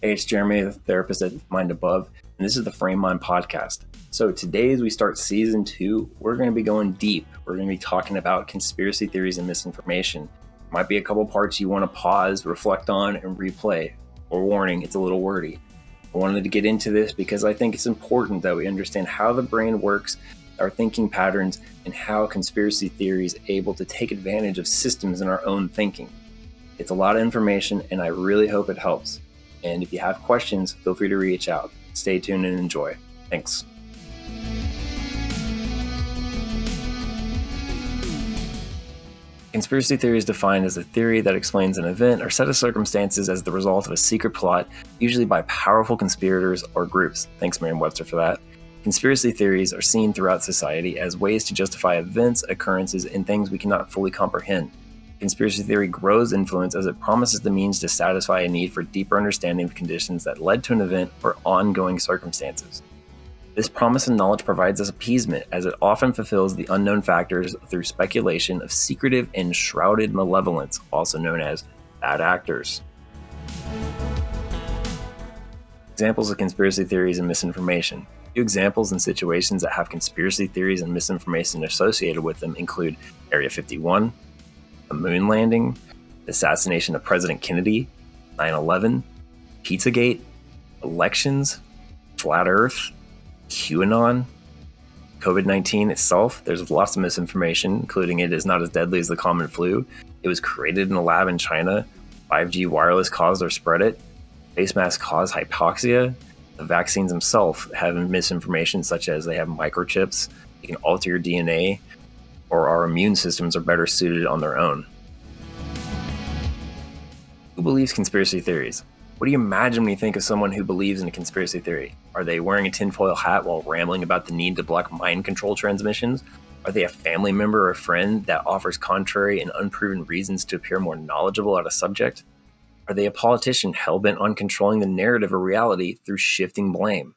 Hey, it's Jeremy, the therapist at Mind Above, and this is the Frame Mind podcast. So today, as we start season 2, we're going to be going deep. We're going to be talking about conspiracy theories and misinformation. Might be a couple parts you want to pause, reflect on, and replay. Or warning, it's a little wordy. I wanted to get into this because I think it's important that we understand how the brain works, our thinking patterns, and how conspiracy theory is able to take advantage of systems in our own thinking. It's a lot of information, and I really hope it helps. And if you have questions, feel free to reach out. Stay tuned and enjoy. Thanks. Conspiracy theory is defined as a theory that explains an event or set of circumstances as the result of a secret plot, usually by powerful conspirators or groups. Thanks, Merriam-Webster, for that. Conspiracy theories are seen throughout society as ways to justify events, occurrences, and things we cannot fully comprehend. Conspiracy theory grows influence as it promises the means to satisfy a need for deeper understanding of conditions that led to an event or ongoing circumstances. This promise and knowledge provides us appeasement, as it often fulfills the unknown factors through speculation of secretive and shrouded malevolence, also known as bad actors. Examples of conspiracy theories and misinformation. A few examples and situations that have conspiracy theories and misinformation associated with them include Area 51, the moon landing, the assassination of President Kennedy, 9/11, Pizzagate, elections, flat Earth, QAnon, COVID-19 itself. There's lots of misinformation, including it is not as deadly as the common flu. It was created in a lab in China. 5G wireless caused or spread it. Face masks cause hypoxia. The vaccines themselves have misinformation, such as they have microchips. They can alter your DNA, or our immune systems are better suited on their own. Who believes conspiracy theories? What do you imagine when you think of someone who believes in a conspiracy theory? Are they wearing a tinfoil hat while rambling about the need to block mind control transmissions? Are they a family member or a friend that offers contrary and unproven reasons to appear more knowledgeable on a subject? Are they a politician hell-bent on controlling the narrative of reality through shifting blame?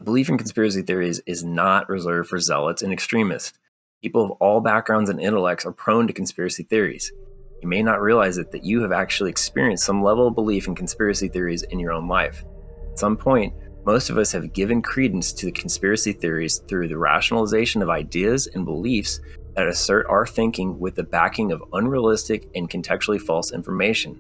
Belief in conspiracy theories is not reserved for zealots and extremists. People of all backgrounds and intellects are prone to conspiracy theories. You may not realize it that you have actually experienced some level of belief in conspiracy theories in your own life. At some point, most of us have given credence to the conspiracy theories through the rationalization of ideas and beliefs that assert our thinking with the backing of unrealistic and contextually false information.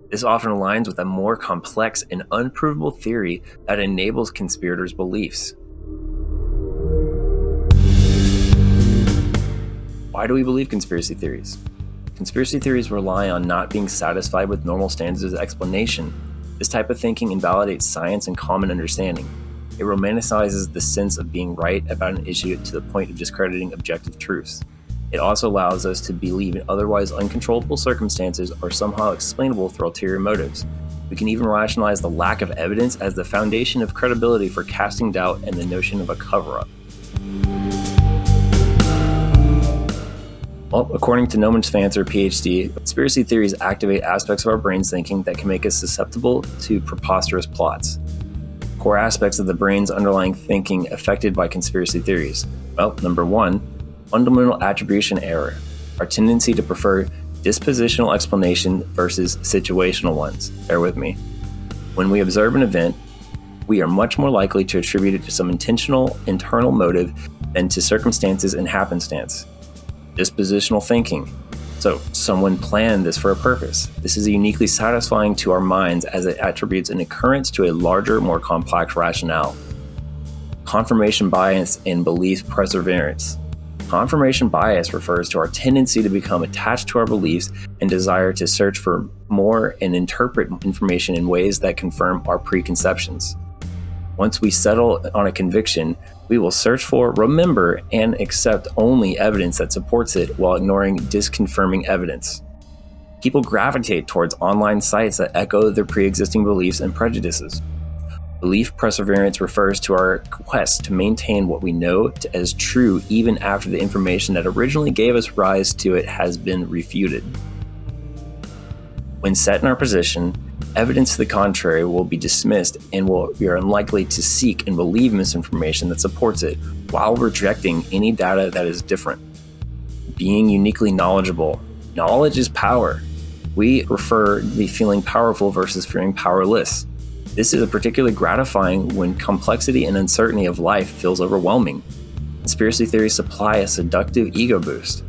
This often aligns with a more complex and unprovable theory that enables conspirators' beliefs. Why do we believe conspiracy theories? Conspiracy theories rely on not being satisfied with normal standards of explanation. This type of thinking invalidates science and common understanding. It romanticizes the sense of being right about an issue to the point of discrediting objective truths. It also allows us to believe in otherwise uncontrollable circumstances are somehow explainable through ulterior motives. We can even rationalize the lack of evidence as the foundation of credibility for casting doubt and the notion of a cover-up. Well, according to Noam Svancer, PhD, conspiracy theories activate aspects of our brain's thinking that can make us susceptible to preposterous plots. Core aspects of the brain's underlying thinking affected by conspiracy theories. Well, number 1, fundamental attribution error, our tendency to prefer dispositional explanation versus situational ones. Bear with me. When we observe an event, we are much more likely to attribute it to some intentional internal motive than to circumstances and happenstance. Dispositional thinking. So, someone planned this for a purpose. This is uniquely satisfying to our minds as it attributes an occurrence to a larger, more complex rationale. Confirmation bias and belief perseverance. Confirmation bias refers to our tendency to become attached to our beliefs and desire to search for more and interpret information in ways that confirm our preconceptions. Once we settle on a conviction, we will search for, remember, and accept only evidence that supports it while ignoring disconfirming evidence. People gravitate towards online sites that echo their pre-existing beliefs and prejudices. Belief perseverance refers to our quest to maintain what we know as true even after the information that originally gave us rise to it has been refuted. When set in our position, evidence to the contrary will be dismissed and we are unlikely to seek and believe misinformation that supports it while rejecting any data that is different. Being uniquely knowledgeable. Knowledge is power. We prefer the feeling powerful versus feeling powerless. This is particularly gratifying when complexity and uncertainty of life feels overwhelming. Conspiracy theories supply a seductive ego boost.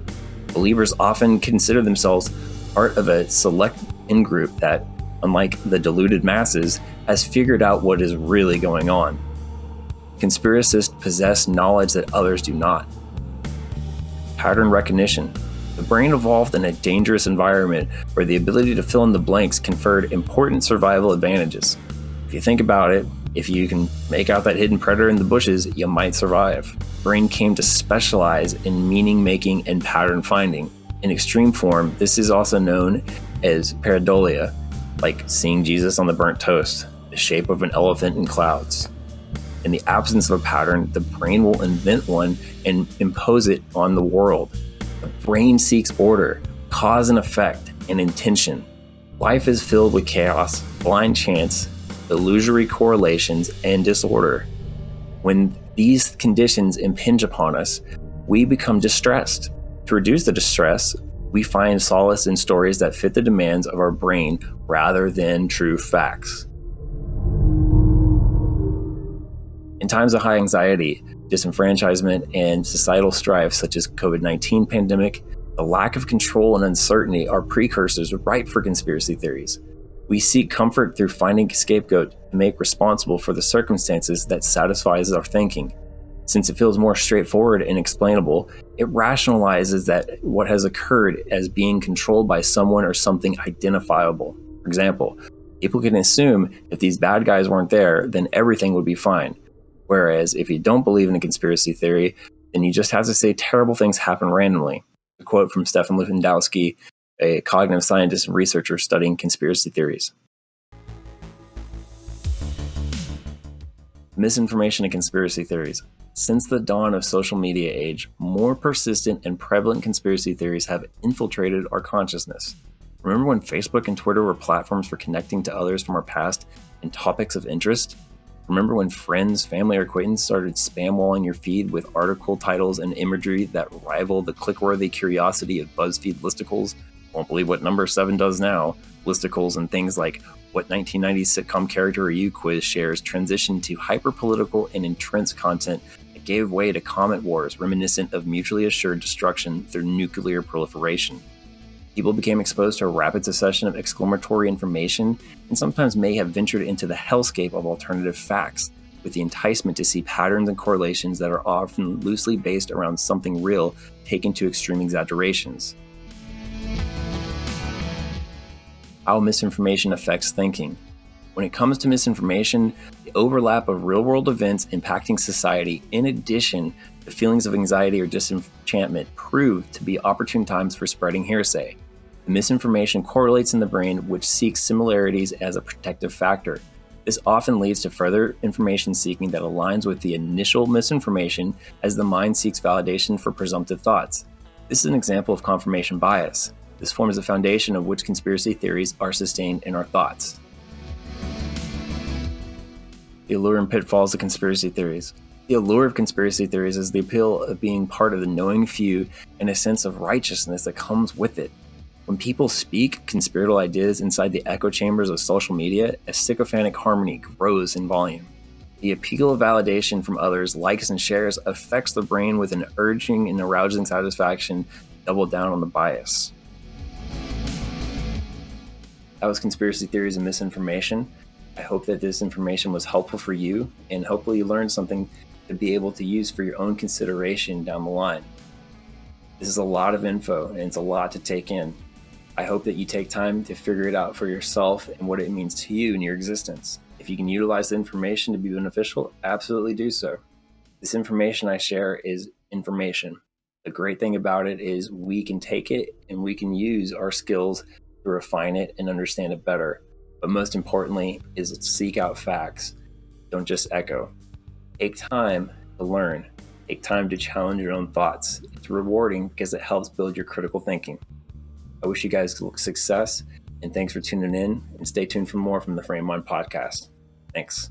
Believers often consider themselves part of a select in-group that, unlike the deluded masses, has figured out what is really going on. Conspiracists possess knowledge that others do not. Pattern recognition. The brain evolved in a dangerous environment where the ability to fill in the blanks conferred important survival advantages. If you think about it, if you can make out that hidden predator in the bushes, you might survive. The brain came to specialize in meaning making and pattern finding. In extreme form, this is also known as pareidolia, like seeing Jesus on the burnt toast, the shape of an elephant in clouds. In the absence of a pattern, the brain will invent one and impose it on the world. The brain seeks order, cause and effect, and intention. Life is filled with chaos, blind chance, illusory correlations, and disorder. When these conditions impinge upon us, we become distressed. To reduce the distress, we find solace in stories that fit the demands of our brain rather than true facts. In times of high anxiety, disenfranchisement, and societal strife such as COVID-19 pandemic, the lack of control and uncertainty are precursors ripe for conspiracy theories. We seek comfort through finding a scapegoat to make responsible for the circumstances that satisfies our thinking. Since it feels more straightforward and explainable, it rationalizes that what has occurred as being controlled by someone or something identifiable. For example, people can assume if these bad guys weren't there, then everything would be fine. Whereas if you don't believe in a conspiracy theory, then you just have to say terrible things happen randomly. A quote from Stefan Lewandowski, a cognitive scientist and researcher studying conspiracy theories. Misinformation and conspiracy theories. Since the dawn of social media age, more persistent and prevalent conspiracy theories have infiltrated our consciousness. Remember when Facebook and Twitter were platforms for connecting to others from our past and topics of interest? Remember when friends, family, or acquaintances started spam walling your feed with article titles and imagery that rival the click-worthy curiosity of BuzzFeed listicles? Won't believe what number 7 does now. Listicles and things like what 1990s sitcom character are you quiz shares transitioned to hyper-political and entrenched content that gave way to comment wars reminiscent of mutually assured destruction through nuclear proliferation. People became exposed to a rapid succession of exclamatory information and sometimes may have ventured into the hellscape of alternative facts, with the enticement to see patterns and correlations that are often loosely based around something real taken to extreme exaggerations. How misinformation affects thinking. When it comes to misinformation, the overlap of real-world events impacting society, in addition to feelings of anxiety or disenchantment, prove to be opportune times for spreading hearsay. The misinformation correlates in the brain, which seeks similarities as a protective factor. This often leads to further information seeking that aligns with the initial misinformation as the mind seeks validation for presumptive thoughts. This is an example of confirmation bias. This forms the foundation of which conspiracy theories are sustained in our thoughts. The allure and pitfalls of conspiracy theories. The allure of conspiracy theories is the appeal of being part of the knowing few and a sense of righteousness that comes with it. When people speak conspiratorial ideas inside the echo chambers of social media, a sycophantic harmony grows in volume. The appeal of validation from others, likes and shares, affects the brain with an urging and arousing satisfaction to double down on the bias. That was conspiracy theories and misinformation. I hope that this information was helpful for you, and hopefully you learned something to be able to use for your own consideration down the line. This is a lot of info, and it's a lot to take in. I hope that you take time to figure it out for yourself and what it means to you in your existence. If you can utilize the information to be beneficial, absolutely do so. This information I share is information. The great thing about it is we can take it and we can use our skills to refine it and understand it better. But most importantly is seek out facts. Don't just echo. Take time to learn. Take time to challenge your own thoughts. It's rewarding because it helps build your critical thinking. I wish you guys success, and thanks for tuning in, and stay tuned for more from the Frame Mind podcast. Thanks.